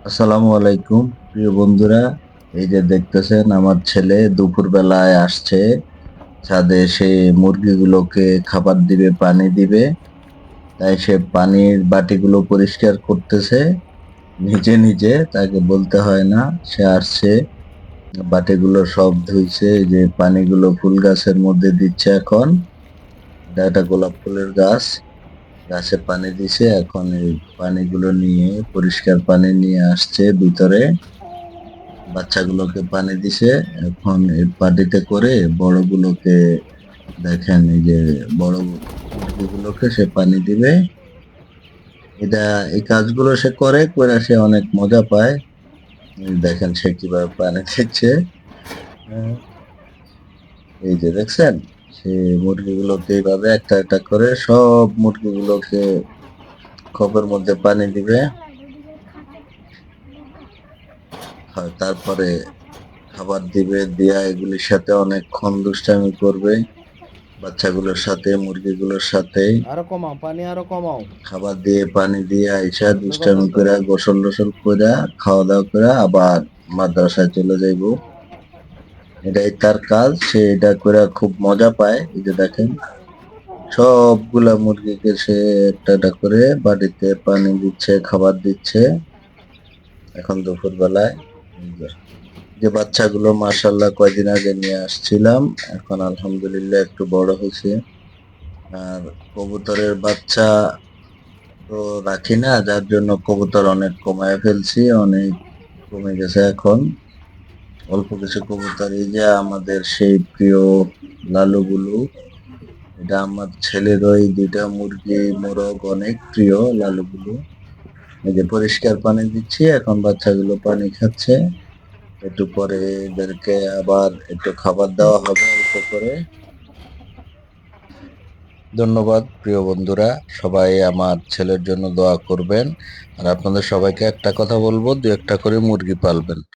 আসসালামু আলাইকুম প্রিয় বন্ধুরা। এই যে দেখতেছেন আমার ছেলে দুপুর বেলায় আসছে, ছাদে এসে মুরগিগুলোকে খাবার দিবে, পানি দিবে। তাই সে পানির বাটিগুলো পরিষ্কার করতেছে নিজে নিজে, তাকে বলতে হয় না। সে আসছে, বাটিগুলো সব ধুইছে, এই যে পানিগুলো ফুল গাছের মধ্যে দিচ্ছে এখন। এটা একটা গোলাপ ফুলের গাছ, গাছে পানি দিছে। এখন এই পানিগুলো নিয়ে, পরিষ্কার পানি নিয়ে আসছে ভিতরে, বাচ্চাগুলোকে পানি দিছে। এখন এই বাটিতে করে বড়গুলোকে, দেখেন এই যে বড় মুরগিগুলোকে সে পানি দিবে। এটা, এই কাজগুলো সে করে করে সে অনেক মজা পায়। এই দেখেন সে কিভাবে পানি দিচ্ছে। হ্যাঁ, এই যে দেখছেন, সে মুরগিগুলোকে এইভাবে একটা একটা করে সব মুরগিগুলোকে খপের মধ্যে পানি দিবে। হয় তারপরে খাবার দিবে, দিয়া এগুলির সাথে অনেকক্ষণ দুষ্টামি করবে, বাচ্চাগুলোর সাথে, মুরগিগুলোর সাথে। আরো কমাও, পানি আরো কমাও। খাবার দিয়ে, পানি দিয়ে আইসা বন্ধ কর, দুষ্টামি বন্ধ করে, কর। গোসল টোসল করে, খাওয়া দাওয়া করে আবার মাদ্রাসায় চলে যাইবো। এটাই তার কাজ, সে এটা করে খুব মজা পায়। এই যে দেখেন, সবগুলা মুরগিকে সে একটা একটা করে বাড়িতে পানি দিচ্ছে, খাবার দিচ্ছে এখন দুপুর বেলায়। এই যে বাচ্চাগুলো মাশাআল্লাহ কয়দিন আগে নিয়ে আসছিলাম, এখন আলহামদুলিল্লাহ একটু বড় হয়েছে। আর কবুতরের বাচ্চা তো রাখি না, যার জন্য কবুতর অনেক কমায় ফেলছি, অনেক কমে গেছে এখন। অল্প কিছু কবুতর, এই যে আমাদের সেই প্রিয় লালু বুলু, এটা আমার ছেলের ওই দুইটা মুরগি মোরগ অনেক প্রিয় লালু বুলু। এই যে পরিষ্কার পানি দিচ্ছি, এখন বাচ্চাগুলো পানি খাচ্ছে। একটু পরে এদেরকে আবার একটু খাবার দেওয়া হবে অল্প করে। ধন্যবাদ প্রিয় বন্ধুরা, সবাই আমার ছেলের জন্য দোয়া করবেন। আর আপনাদের সবাইকে একটা কথা বলবো, দু একটা করে মুরগি পালবেন।